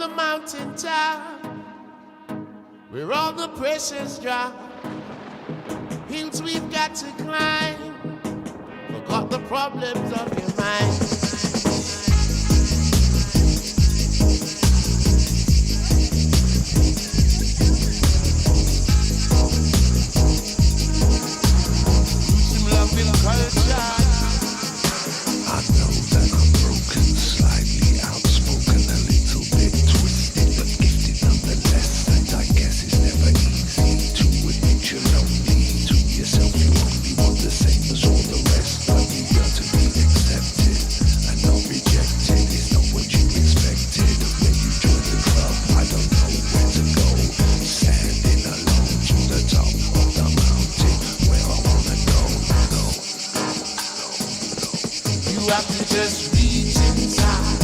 the mountain top, where all the pressure's drop. Hills we've got to climb, forgot the problems of your mind. Just reach inside,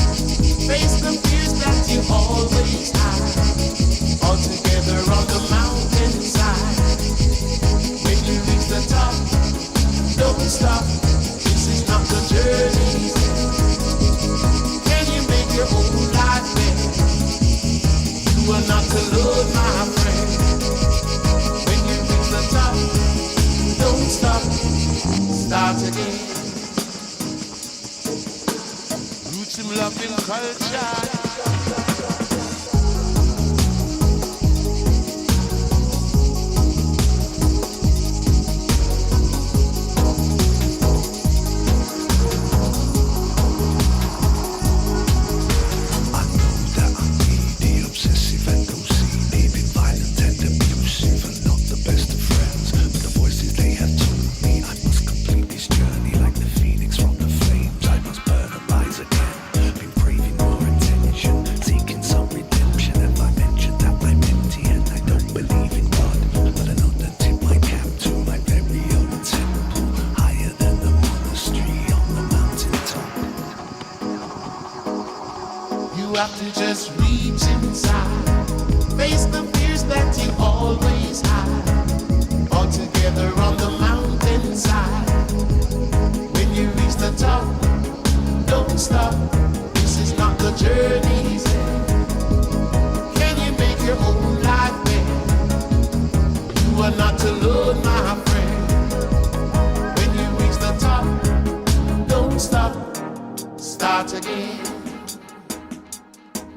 face the fears that you always hide. All together on the mountainside. When you reach the top, don't stop. This is not the journey. Can you make your own life better? You are not alone, my friend. When you reach the top, don't stop. Start again. Loving culture. You have to just reach inside, face the fears that you always hide.